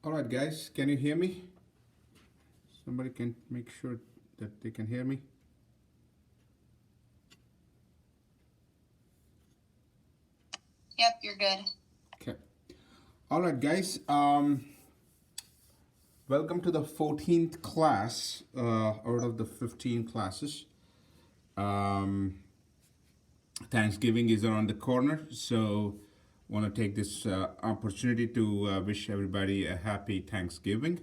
All right, guys, can you hear me? Somebody can make sure that they can hear me. Yep, you're good. Okay. All right, guys. Welcome to the 14th class out of the 15 classes. Um, Thanksgiving is around the corner, so want to take this opportunity to wish everybody a happy Thanksgiving.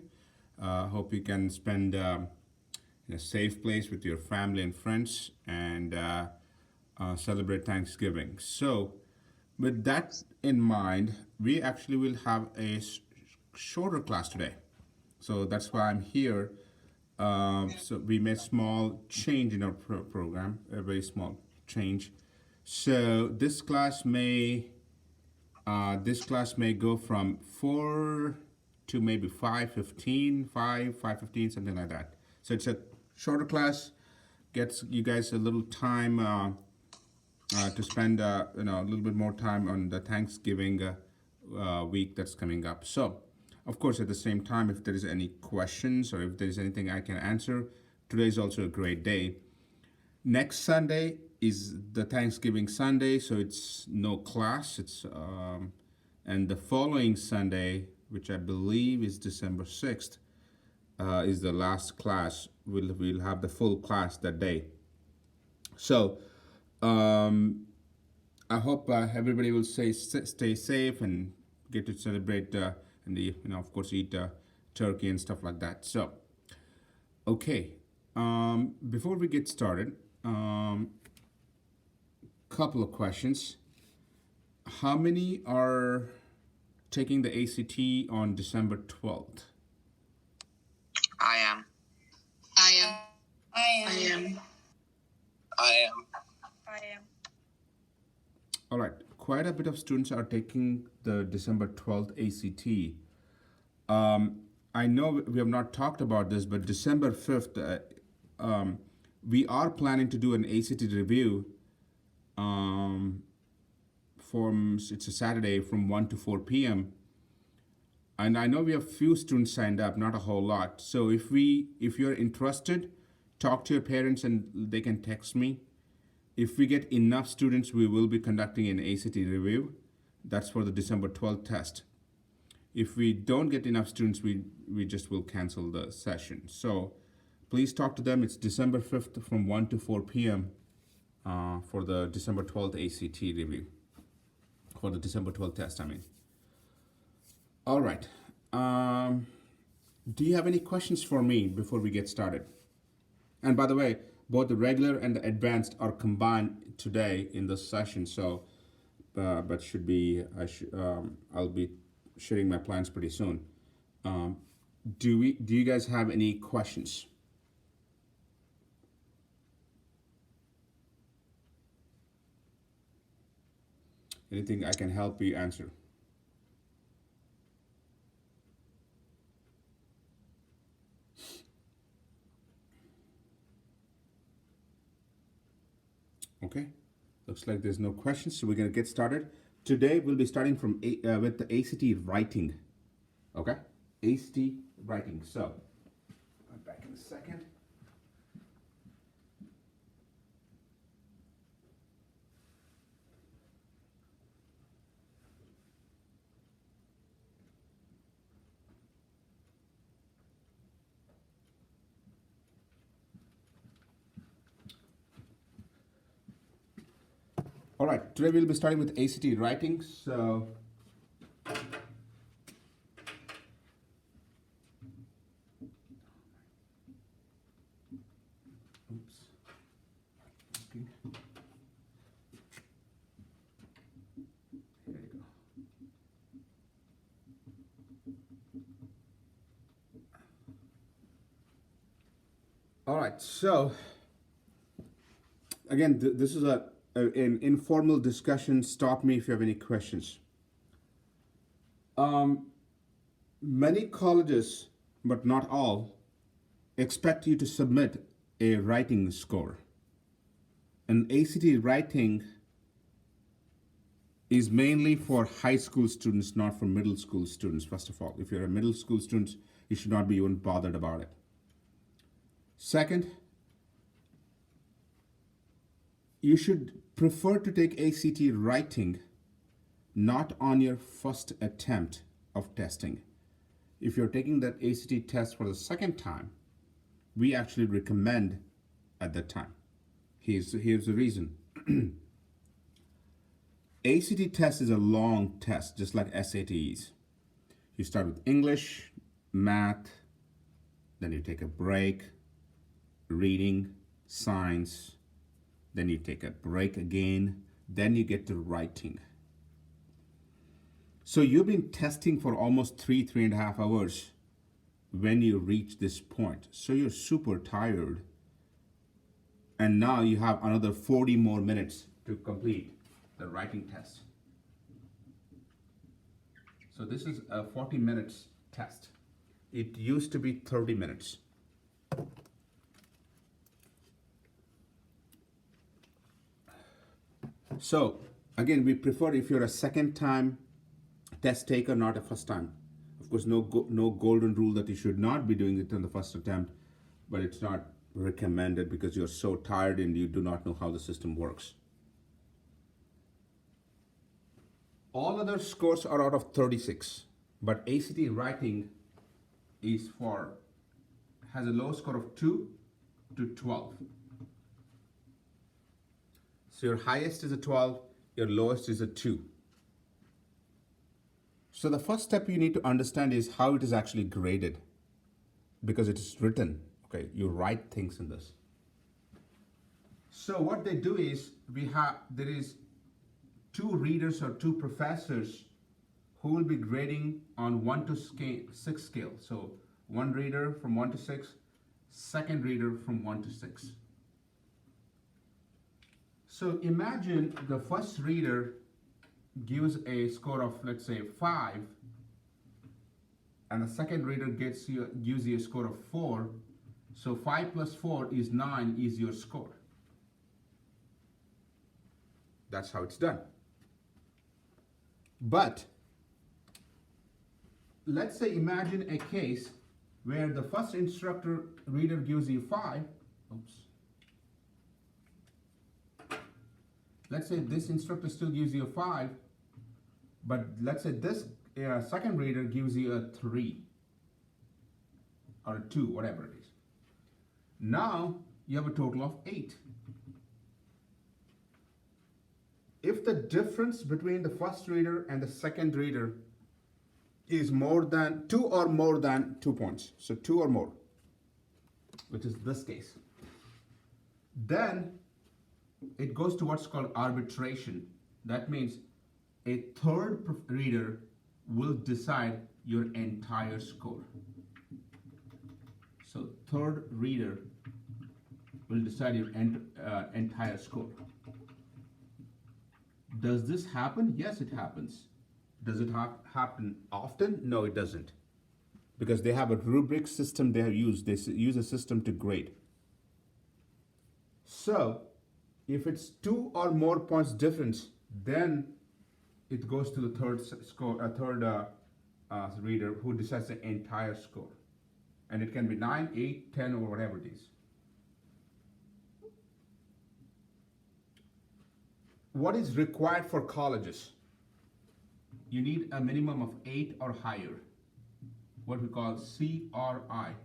Hope you can spend in a safe place with your family and friends and celebrate Thanksgiving. So, with that in mind, we actually will have a shorter class today. So that's why I'm here. So we made small change in our program, a very small change. So this class may go from 4 to maybe 5:15, 5:15, something like that. So it's a shorter class, gets you guys a little time to spend a little bit more time on the Thanksgiving week that's coming up. So, of course, at the same time, if there is any questions or if there is anything I can answer, today is also a great day. Next Sunday is the Thanksgiving Sunday, so it's no class. And the following Sunday, which I believe is December 6th, is the last class. We'll have the full class that day. So I hope everybody will stay safe and get to celebrate and of course eat turkey and stuff like that. So okay, before we get started, couple of questions. How many are taking the ACT on December 12th? I am. I am. I am. I am. I am. I am. All right, quite a bit of students are taking the December 12th ACT. I know we have not talked about this, but December 5th, we are planning to do an ACT review. It's a Saturday from 1 to 4 p.m. And I know we have few students signed up, not a whole lot. So if you're interested, talk to your parents and they can text me. If we get enough students, we will be conducting an ACT review. That's for the December 12th test. If we don't get enough students, we just will cancel the session. So please talk to them. It's December 5th from 1 to 4 p.m. For the December 12th ACT review. For the December 12th test, I mean. All right. Do you have any questions for me before we get started? And by the way, both the regular and the advanced are combined today in this session. So, but I'll be sharing my plans pretty soon. Do you guys have any questions? Anything I can help you answer? Okay, looks like there's no questions, so we're gonna get started. Today we'll be starting from with the ACT writing. Okay, ACT writing. So, I'm back in a second. All right, today we'll be starting with ACT writing. So, oops. Okay. Here you go. All right, so again, this is an informal discussion. Stop me if you have any questions. Many colleges, but not all, expect you to submit a writing score. An ACT writing is mainly for high school students, not for middle school students, first of all. If you're a middle school student, you should not be even bothered about it. Second, you should prefer to take ACT writing not on your first attempt of testing. If you're taking that ACT test for the second time, we actually recommend at that time. Here's the reason. ACT test is a long test, just like SATs. You start with English, math, then you take a break, reading, science, then you take a break again, then you get to writing. So you've been testing for almost 3.5 hours when you reach this point. So you're super tired. And now you have another 40 more minutes to complete the writing test. So this is a 40 minutes test. It used to be 30 minutes. So again, we prefer if you're a second time test taker, not a first time. Of course, no golden rule that you should not be doing it on the first attempt, but it's not recommended because you're so tired and you do not know how the system works. All other scores are out of 36, but ACT writing has a low score of 2 to 12. So your highest is a 12, your lowest is a 2. So the first step you need to understand is how it is actually graded, because it is written. Okay, you write things in this. So what they do is there is 2 readers or 2 professors who will be grading on 1 to 6 scale. So one reader from 1 to 6, second reader from 1 to 6. So imagine the first reader gives a score of, let's say, 5, and the second reader gives you a score of 4. So 5 plus 4 is 9 is your score. That's how it's done. But let's say imagine a case where the first instructor reader gives you 5. Oops. Let's say this instructor still gives you a 5, but let's say this second reader gives you a 3 or a 2, whatever it is. Now you have a total of 8. If the difference between the first reader and the second reader is more than 2 or more than 2 points, so 2 or more, which is this case, then it goes to what's called arbitration. That means a third reader will decide your entire score. So third reader will decide your entire score. Does this happen? Yes, it happens. Does it happen often? No, it doesn't. Because they have a rubric system they have used. They use a system to grade. So if it's 2 or more points difference, then it goes to the third reader who decides the entire score. And it can be 9, 8, 10, or whatever it is. What is required for colleges? You need a minimum of 8 or higher, what we call CRI,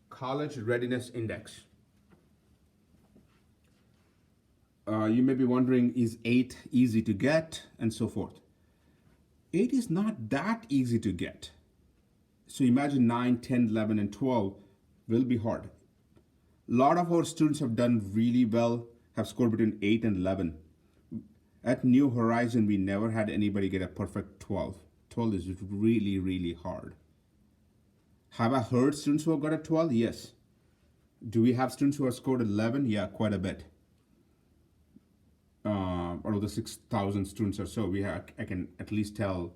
College Readiness Index. You may be wondering, is 8 easy to get, and so forth. 8 is not that easy to get. So imagine 9, 10, 11, and 12 will be hard. A lot of our students have done really well, have scored between 8 and 11. At New Horizon, we never had anybody get a perfect 12. 12 is really, really hard. Have I heard students who have got a 12? Yes. Do we have students who have scored 11? Yeah, quite a bit. Out of the 6,000 students or so, I can at least tell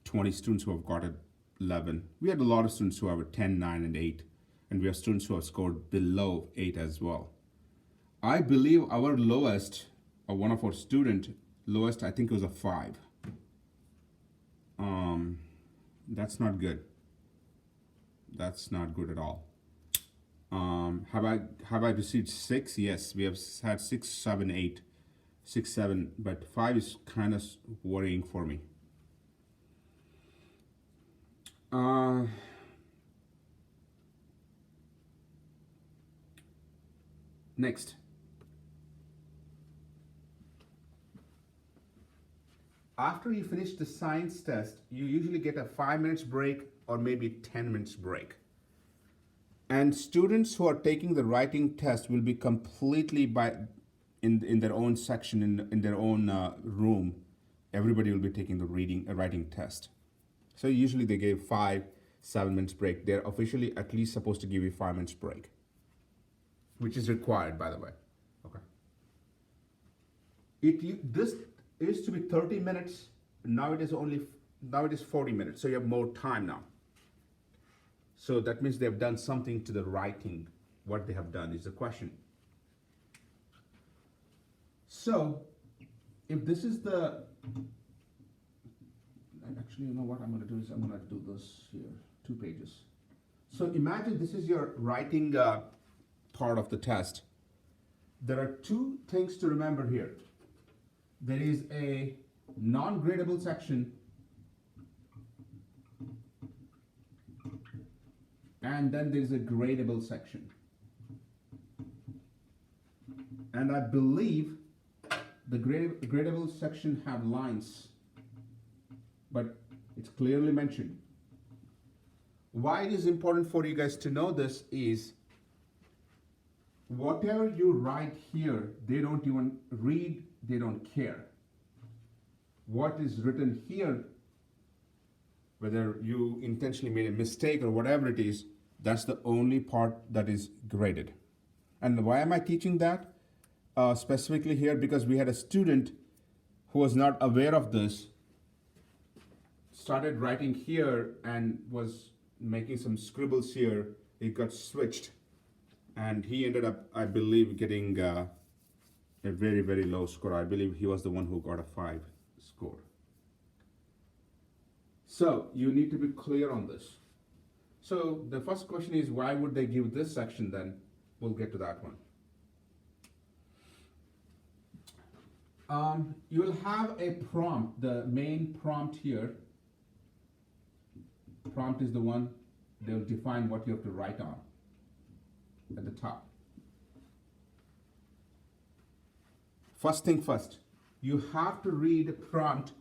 20 students who have got a 11. We had a lot of students who have a 10, 9, and 8. And we have students who have scored below 8 as well. I believe our lowest, or one of our student lowest, I think it was a 5. That's not good. That's not good at all. Have I received 6? Yes, we have had 6, 7, 8, 6, 7, but 5 is kind of worrying for me. Next. After you finish the science test, you usually get a 5 minutes break or maybe 10 minutes break. And students who are taking the writing test will be completely in their own section, in their own room. Everybody will be taking the writing test. So usually they give 5, 7 minutes break. They're officially at least supposed to give you 5 minutes break, which is required, by the way. Okay. This is to be 30 minutes. Now it is 40 minutes. So you have more time now. So that means they've done something to the writing. What they have done is the question. So if this is the, actually, you know what I'm going to do is I'm going to do this here, 2 pages. So imagine this is your writing part of the test. There are 2 things to remember here. There is a non-gradable section and then there's a gradable section. And I believe the gradable section have lines, but it's clearly mentioned. Why it is important for you guys to know this is whatever you write here, they don't even read, they don't care. What is written here, whether you intentionally made a mistake or whatever it is, that's the only part that is graded. And why am I teaching that specifically here? Because we had a student who was not aware of this, started writing here and was making some scribbles here. It got switched. And he ended up, I believe, getting a very, very low score. I believe he was the one who got a 5 score. So you need to be clear on this. So the first question is, why would they give this section then? We'll get to that one. You will have a prompt, the main prompt here. Prompt is the one they'll define what you have to write on at the top. First thing first, you have to read the prompt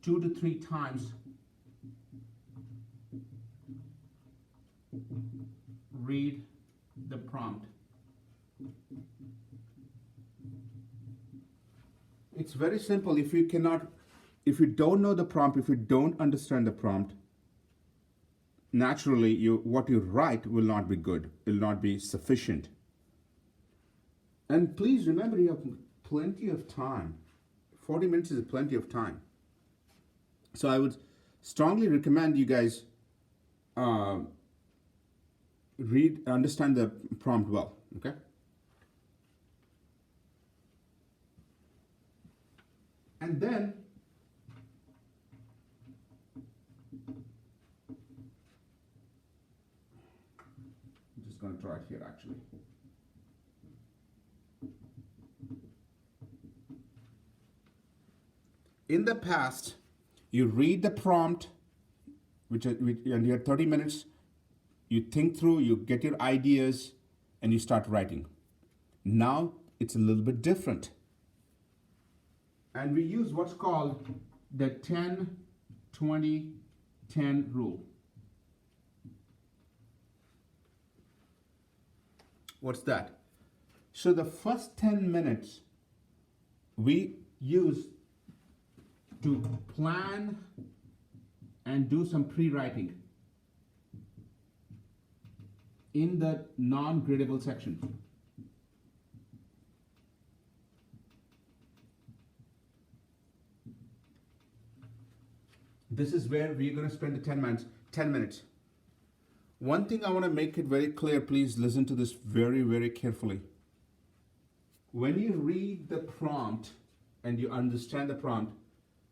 2 to 3 times. Read the prompt. It's very simple. If you don't know the prompt, if you don't understand the prompt, naturally what you write will not be good, will not be sufficient. And please remember, you have plenty of time. 40 minutes is plenty of time. So I would strongly recommend you guys understand the prompt well, okay? And then I'm just going to draw it here actually. In the past, you read the prompt, and you have 30 minutes, you think through, you get your ideas, and you start writing. Now, it's a little bit different. And we use what's called the 10-20-10 rule. What's that? So the first 10 minutes, we use to plan and do some pre-writing in the non-gradable section. This is where we're going to spend the 10 minutes. One thing I want to make it very clear, please listen to this very, very carefully. When you read the prompt, and you understand the prompt,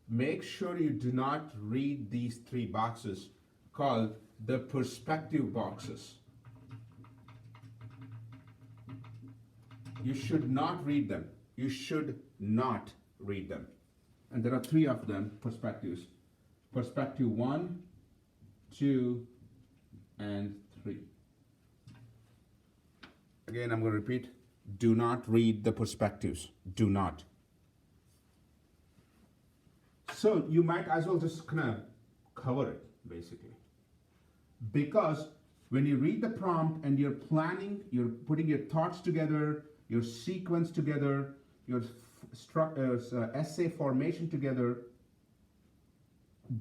make sure you do not read these three boxes called the perspective boxes. You should not read them. You should not read them. And there are three of them, perspectives. Perspective 1, 2, and 3. Again, I'm going to repeat. Do not read the perspectives. Do not. So you might as well just kind of cover it, basically. Because when you read the prompt and you're planning, you're putting your thoughts together, your sequence together, your essay formation together,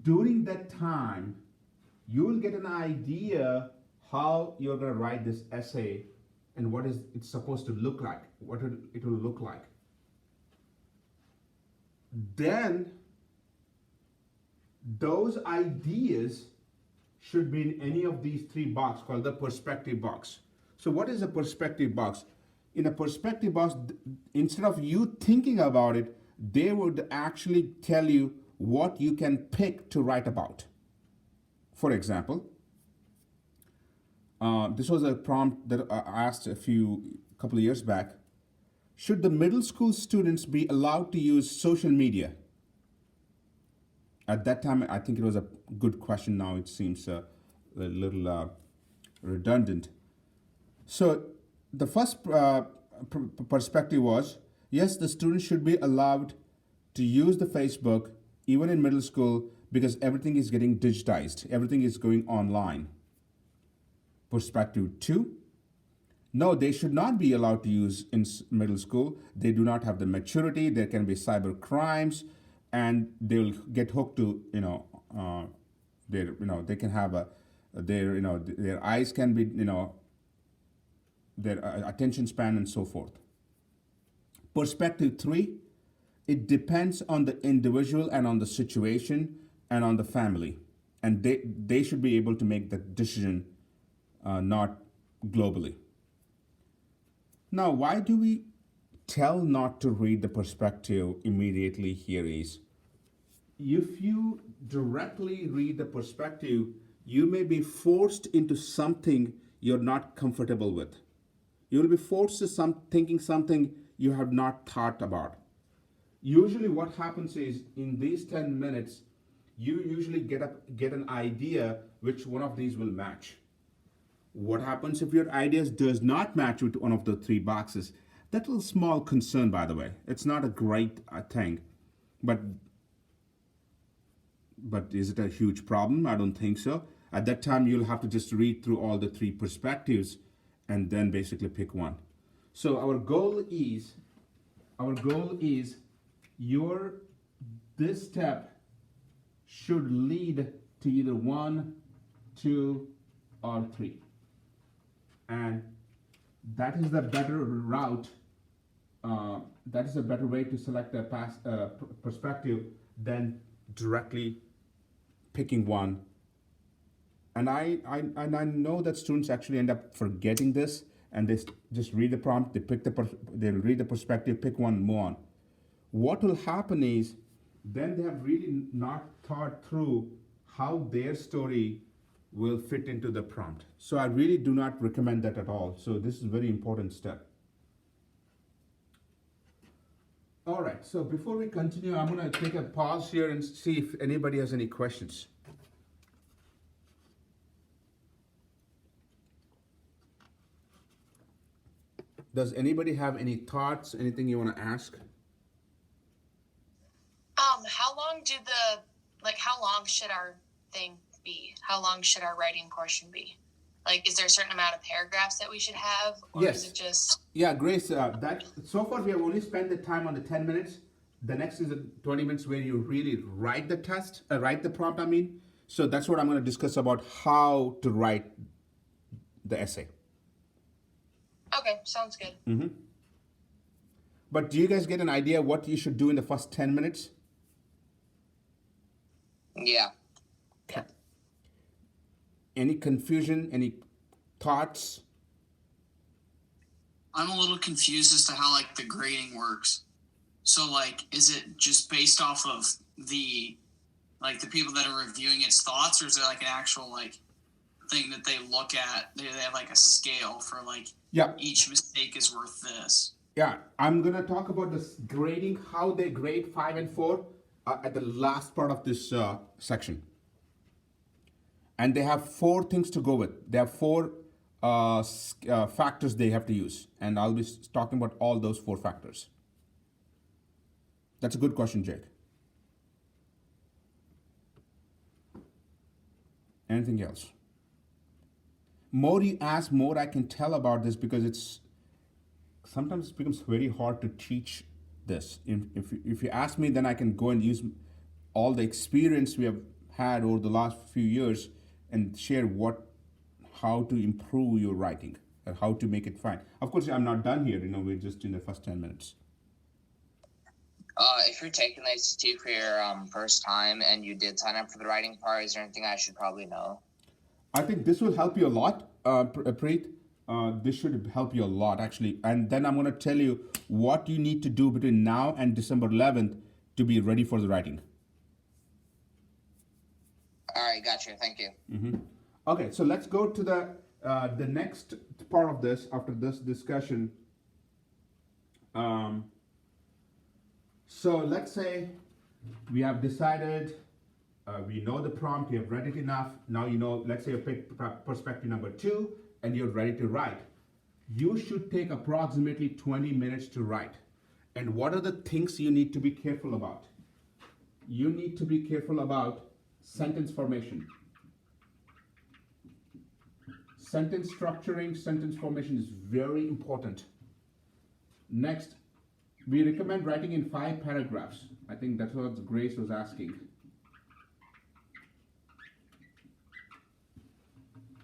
during that time, you will get an idea how you're going to write this essay and what is it's supposed to look like, what it will look like. Then, those ideas should be in any of these three boxes called the perspective box. So what is a perspective box? In a perspective box, instead of you thinking about it, they would actually tell you what you can pick to write about. For example, this was a prompt that I asked a couple of years back. Should the middle school students be allowed to use social media? At that time, I think it was a good question. Now it seems a little redundant. So the first perspective was, yes, the students should be allowed to use the Facebook even in middle school because everything is getting digitized. Everything is going online. Perspective 2, no, they should not be allowed to use in middle school. They do not have the maturity. There can be cyber crimes, and they'll get hooked to they can have their eyes can be their attention span and so forth. Perspective 3, it depends on the individual and on the situation and on the family, and they should be able to make the decision, not globally. Now, why do we tell not to read the perspective immediately? Here is, if you directly read the perspective, you may be forced into something you're not comfortable with. You'll be forced to thinking something you have not thought about. Usually what happens is, in these 10 minutes, you usually get an idea which one of these will match. What happens if your ideas does not match with one of the three boxes? That's a small concern, by the way. It's not a great thing, but is it a huge problem? I don't think so. At that time, you'll have to just read through all the three perspectives and then basically pick one. So our goal is this step should lead to either 1, 2, or 3. And that is the better route. That is a better way to select a perspective than directly picking one. And I know that students actually end up forgetting this, and they just read the prompt, they'll read the perspective, pick one, move on. What will happen is, then they have really not thought through how their story will fit into the prompt. So I really do not recommend that at all. So this is a very important step. All right, so before we continue, I'm going to take a pause here and see if anybody has any questions. Does anybody have any thoughts, anything you want to ask? How long should our thing be? How long should our writing portion be? Like, is there a certain amount of paragraphs that we should have? Or Yes. is it just... Yeah, Grace, that so far we have only spent the time on the 10 minutes. The next is the 20 minutes where you really write the prompt, I mean. So that's what I'm going to discuss about how to write the essay. Okay, sounds good. Mm-hmm. But do you guys get an idea what you should do in the first 10 minutes? Yeah. Yeah. Any confusion, any thoughts? I'm a little confused as to how the grading works. So like, is it just based off of the people that are reviewing its thoughts, or is it like an actual like thing that they look at? They have like a scale for like Yeah, each mistake is worth this. yeah. I'm gonna talk about this grading, how they grade 5 and 4 at the last part of this section. And they have 4 things to go with. They have 4 factors they have to use, and I'll be talking about all those 4 factors. That's a good question, Jake. Anything else? More you ask, more I can tell about this, because it's sometimes it becomes very hard to teach this. If you ask me, then I can go and use all the experience we have had over the last few years and share how to improve your writing and how to make it fine. Of course, I'm not done here. We're just in the first 10 minutes. If you're taking the ACT for your first time and you did sign up for the writing part, is there anything I should probably know? I think this will help you a lot, Preet. This should help you a lot, actually. And then I'm going to tell you what you need to do between now and December 11th to be ready for the writing. All right, gotcha. Thank you. Okay, so let's go to the next part of this after this discussion. So let's say we have decided, we know the prompt, you have read it enough. Now let's say you pick perspective number 2 and you're ready to write. You should take approximately 20 minutes to write. And what are the things you need to be careful about? You need to be careful about sentence formation. Sentence structuring, sentence formation is very important. Next, we recommend writing in 5 paragraphs. I think that's what Grace was asking.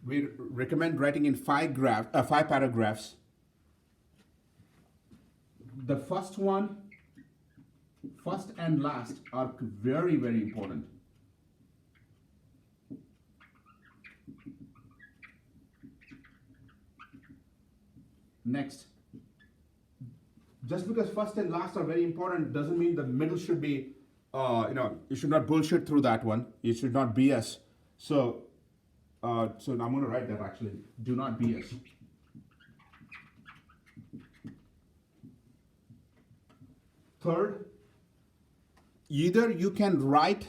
We recommend writing in 5 paragraphs. The first and last are very, very important. Next, just because first and last are very important doesn't mean the middle should be, you should not bullshit through that one. You should not BS. So I'm going to write that actually. Do not BS. Third, either you can write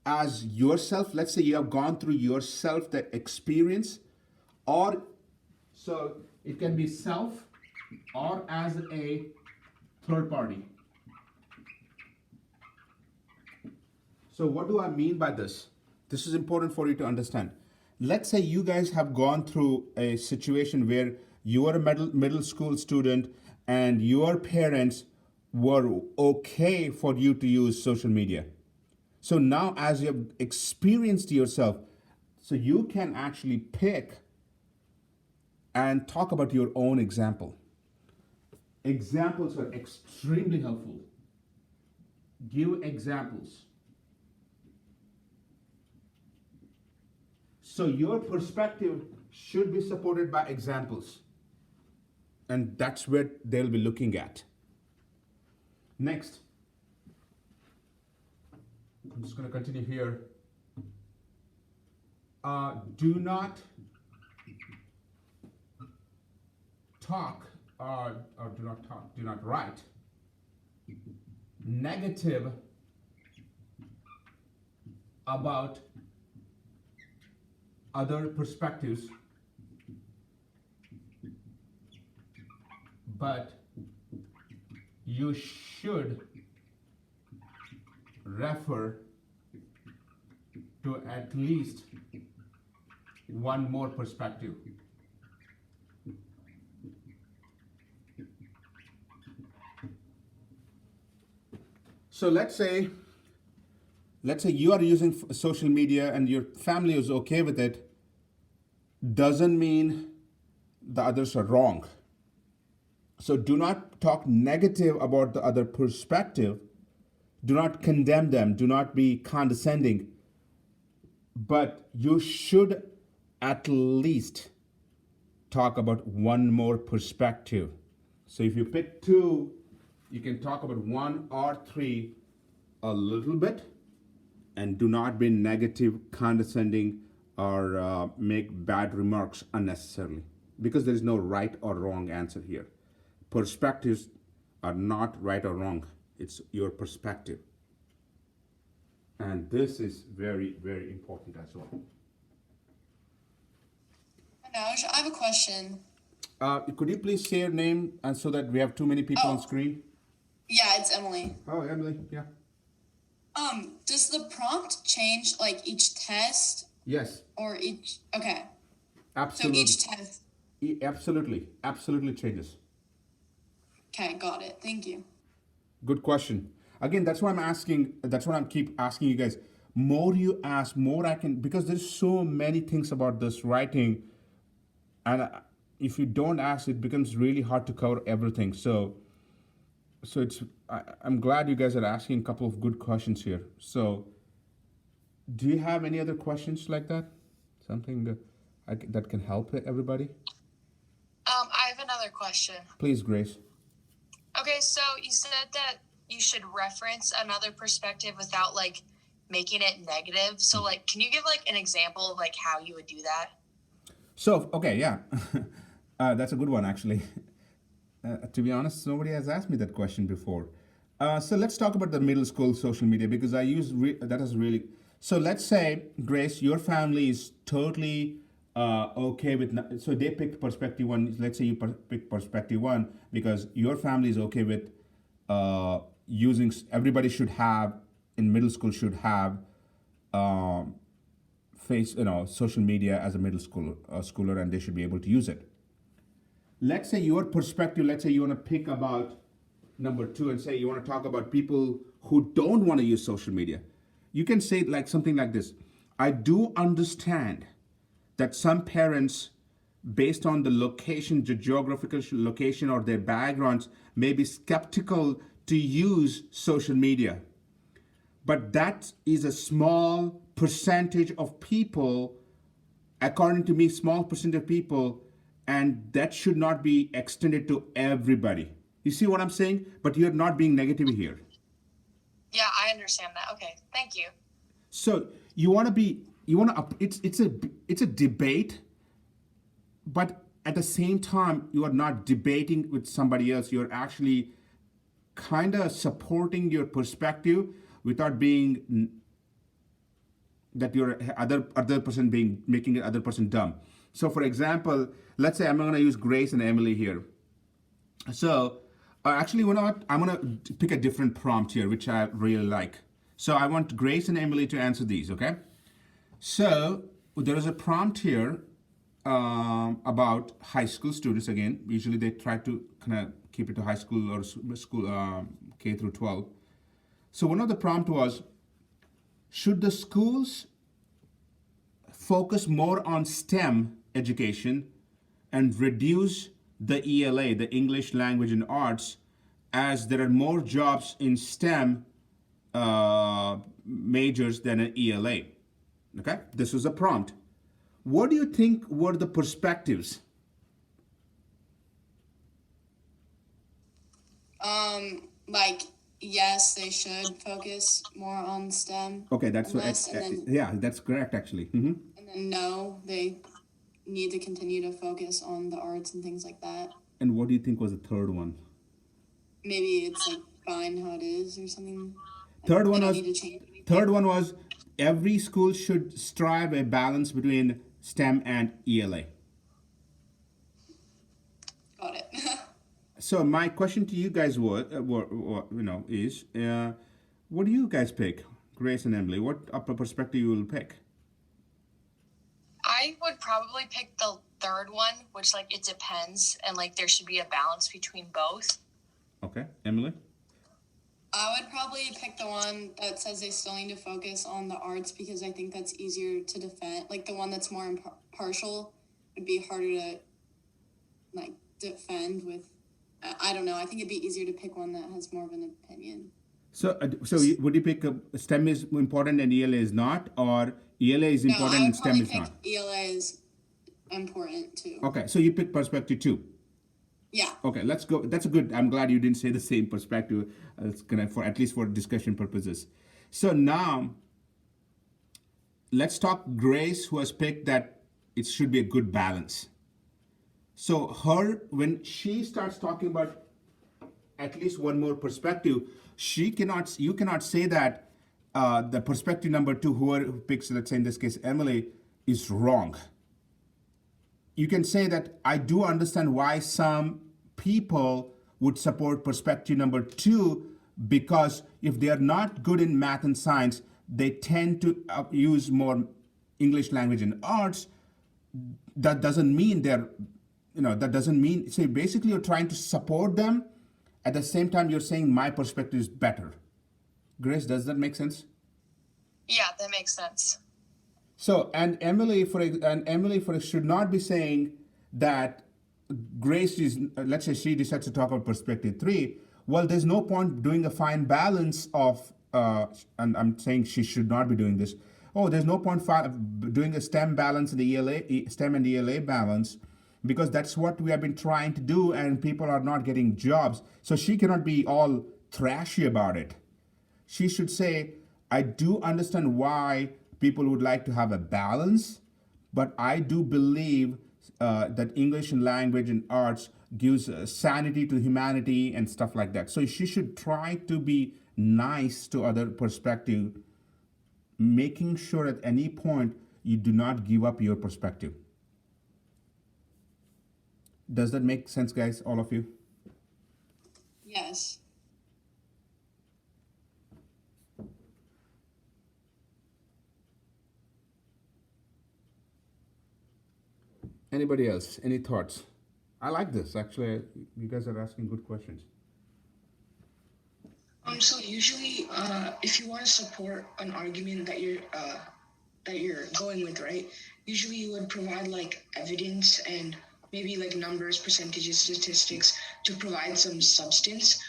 as yourself. Let's say you have gone through yourself the experience, or so it can be self or as a third party. So what do I mean by this? This is important for you to understand. Let's say you guys have gone through a situation where you are a middle school student and your parents were okay for you to use social media. So now as you have experienced yourself, so you can actually pick and talk about your own example. Examples are extremely helpful. Give examples. So your perspective should be supported by examples. And that's where they'll be looking at. Next, I'm just going to continue here. Do not talk, or do not write negative about other perspectives, but you should refer to at least one more perspective. So let's say you are using social media and your family is okay with it, doesn't mean the others are wrong. So do not talk negative about the other perspective. Do not condemn them. Do not be condescending. But you should at least talk about one more perspective. So if you pick 2, you can talk about one or three a little bit, and do not be negative, condescending, or make bad remarks unnecessarily, because there is no right or wrong answer here. Perspectives are not right or wrong. It's your perspective. And this is very, very important as well. Manoj, I have a question. Could you please say your name and so that we have too many people on screen? Yeah, it's Emily. Oh, Emily, yeah. Does the prompt change like each test Yes, or each? Okay, so absolutely. each test. Absolutely changes. Okay, got it. Thank you. Good question. Again, that's what I'm asking. That's what I keep asking you guys. More you ask, more I can, because there's so many things about this writing, and if you don't ask, it becomes really hard to cover everything. So I'm glad you guys are asking a couple of good questions here. So, do you have any other questions like that? Something that can help everybody? I have another question. Please, Grace. Okay, so you said that you should reference another perspective without like making it negative. So like, can you give like an example of like how you would do that? So, okay, yeah. That's a good one, actually. To be honest, nobody has asked me that question before. So let's talk about the middle school social media, because I use that is really. So let's say, Grace, your family is totally okay with. So they picked perspective one. Let's say you pick perspective one because your family is okay with using. Everybody should have in middle school should have social media as a middle schooler, and they should be able to use it. Let's say your perspective, let's say you want to pick about number two and say you want to talk about people who don't want to use social media. You can say like something like this. I do understand that some parents, based on the location, the geographical location or their backgrounds, may be skeptical to use social media. But that is a small percentage of people, according to me, small percentage of people, and that should not be extended to everybody. You see what I'm saying? But you're not being negative here. Yeah, I understand that. Okay, thank you. So it's a debate, but at the same time, you are not debating with somebody else. You're actually kind of supporting your perspective without being that your other person being making the other person dumb. So, for example, let's say I'm going to use Grace and Emily here. So, actually, you know what? I'm going to pick a different prompt here, which I really like. So, I want Grace and Emily to answer these, okay? So, there is a prompt here about high school students. Again, usually they try to kind of keep it to high school or school K through 12. So, one of the prompt was, should the schools focus more on STEM education and reduce the ELA, the English Language and Arts, as there are more jobs in STEM majors than an ELA? Okay, this was a prompt. What do you think were the perspectives? Like, yes, they should focus more on STEM. Okay, that's less, and then, yeah, that's correct actually. Mm-hmm. And then no, they need to continue to focus on the arts and things like that. And what do you think was the third one? Maybe it's like fine how it is or something. Third one They don't was need to change anything. third one was every school should strive a balance between STEM and ELA. Got it. So my question to you guys is, what do you guys pick, Grace and Emily? What upper perspective you will pick? I would probably pick the third one, which like it depends, and like there should be a balance between both. Okay, Emily? I would probably pick the one that says they still need to focus on the arts because I think that's easier to defend. Like the one that's more impartial would be harder to like defend with. I don't know. I think it'd be easier to pick one that has more of an opinion. So would you pick STEM is important and ELA is not, or ELA is important no, I would and STEM is pick not? ELA is important too. Okay, so you pick perspective two. Yeah. Okay, let's go. That's a good. I'm glad you didn't say the same perspective. It's gonna for at least for discussion purposes. So now, let's talk Grace, who has picked that it should be a good balance. So her, when she starts talking about at least one more perspective, you cannot say that the perspective number two, whoever picks, let's say in this case Emily, is wrong. You can say that I do understand why some people would support perspective number two, because if they are not good in math and science, they tend to use more English language and arts. That doesn't mean that doesn't mean, so basically you're trying to support them. At the same time, you're saying my perspective is better. Grace, does that make sense? Yeah, that makes sense. So, and Emily should not be saying that Grace is, let's say she decides to talk about perspective three. Well, there's no point doing a fine balance of, and I'm saying she should not be doing this. Oh, there's no point doing a STEM balance in the STEM and ELA balance, because that's what we have been trying to do and people are not getting jobs. So she cannot be all trashy about it. She should say, I do understand why people would like to have a balance, but I do believe that English and language and arts gives sanity to humanity and stuff like that. So she should try to be nice to other perspective, making sure at any point you do not give up your perspective. Does that make sense, guys, all of you? Yes. Anybody else? Any thoughts? I like this. Actually, you guys are asking good questions. So usually, if you want to support an argument that you're going with, right? Usually, you would provide like evidence and maybe like numbers, percentages, statistics to provide some substance.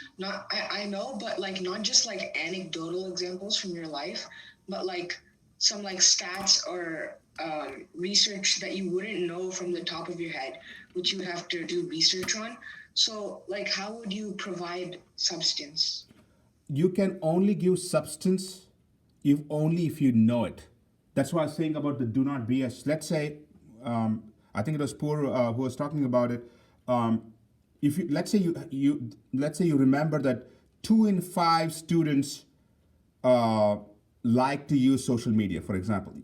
I know, but like not just like anecdotal examples from your life, but like some like stats or research that you wouldn't know from the top of your head, which you have to do research on. So like, how would you provide substance? You can only give substance if you know it. That's why I was saying about the do not BS. Let's say, I think it was Poor who was talking about it. If you let's say you remember that 2 in 5 students like to use social media, for example.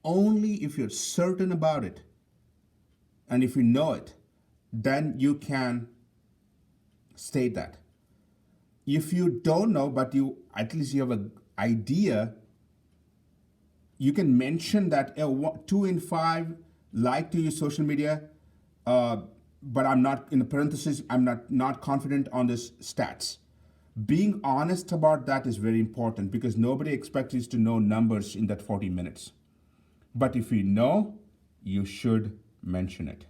Only if you're certain about it, and if you know it, then you can state that. If you don't know, but at least you have an idea, you can mention that 2 in 5 like to use social media, but I'm not, in the parentheses, I'm not confident on this stats. Being honest about that is very important, because nobody expects you to know numbers in that 40 minutes. But if you know, you should mention it.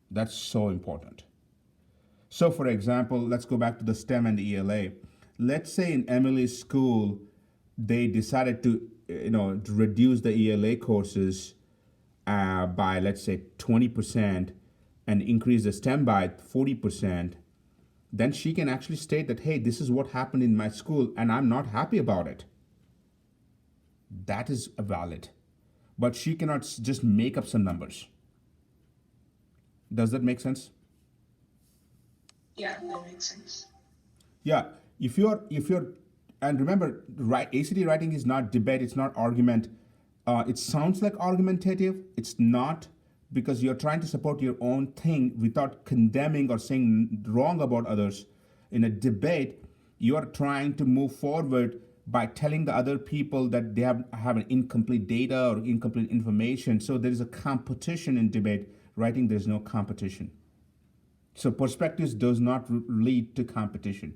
That's so important. So for example, let's go back to the STEM and the ELA. Let's say in Emily's school, they decided to reduce the ELA courses by, let's say, 20% and increase the STEM by 40%. Then she can actually state that, hey, this is what happened in my school and I'm not happy about it. That is valid. But she cannot just make up some numbers. Does that make sense? Yeah, that makes sense. Yeah, if you're, and remember, ACT writing is not debate, it's not argument. It sounds like argumentative, it's not, because you're trying to support your own thing without condemning or saying wrong about others. In a debate, you are trying to move forward by telling the other people that they have an incomplete data or incomplete information. So there is a competition in debate. Writing, there's no competition. So perspectives does not lead to competition.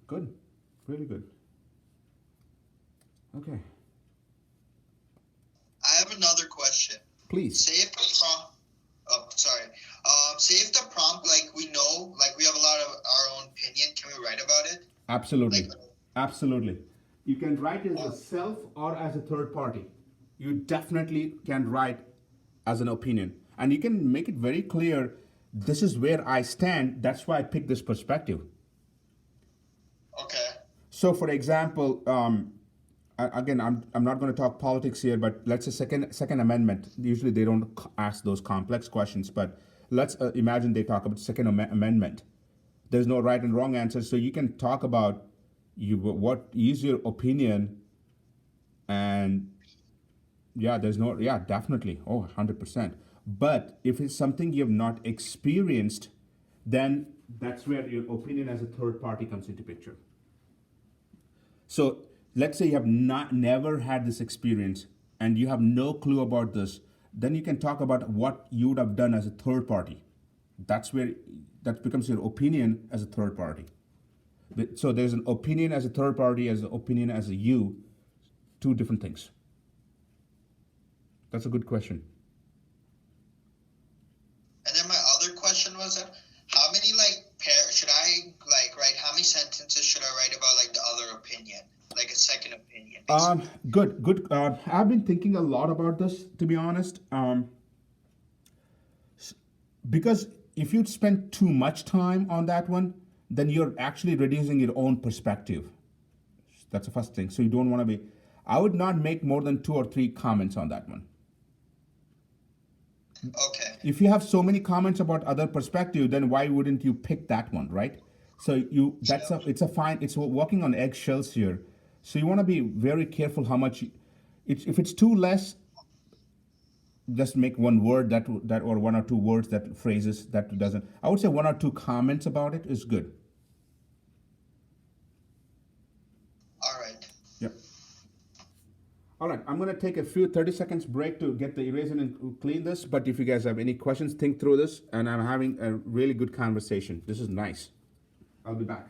Good, really good. Okay. I have another question. Please. Say if the prompt, say if the prompt, like we know, like we have a lot of our own opinion, can we write about it? Absolutely, absolutely. You can write as a self or as a third party. You definitely can write as an opinion. and you can make it very clear. This is where I stand. That's why I picked this perspective. Okay. So, for example, again, I'm not going to talk politics here, but let's say Second Amendment. Usually, they don't ask those complex questions, but let's imagine they talk about Second Amendment. There's no right and wrong answer, so you can talk about what is your opinion, and definitely, 100%. But if it's something you have not experienced, then that's where your opinion as a third party comes into picture. So let's say you have never had this experience and you have no clue about this, then you can talk about what you would have done as a third party. That becomes your opinion as a third party. So there's an opinion as a third party, as an opinion as a you, two different things. That's a good question. And then my other question was that how many should I write? How many sentences should I write about the other opinion, like a second opinion? Basically? Good. I've been thinking a lot about this, to be honest. Because if you spend too much time on that one, then you're actually reducing your own perspective. That's the first thing. So you don't want to be. I would not make more than 2 or 3 comments on that one. Okay. If you have so many comments about other perspective, then why wouldn't you pick that one, right? So it's walking on eggshells here. So you want to be very careful how much. If it's too less, just make one word that or 1 or 2 words, that phrases that doesn't. I would say 1 or 2 comments about it is good. All right. Yep. All right, I'm going to take a few 30 seconds break to get the eraser and clean this. But if you guys have any questions, think through this. And I'm having a really good conversation. This is nice. I'll be back.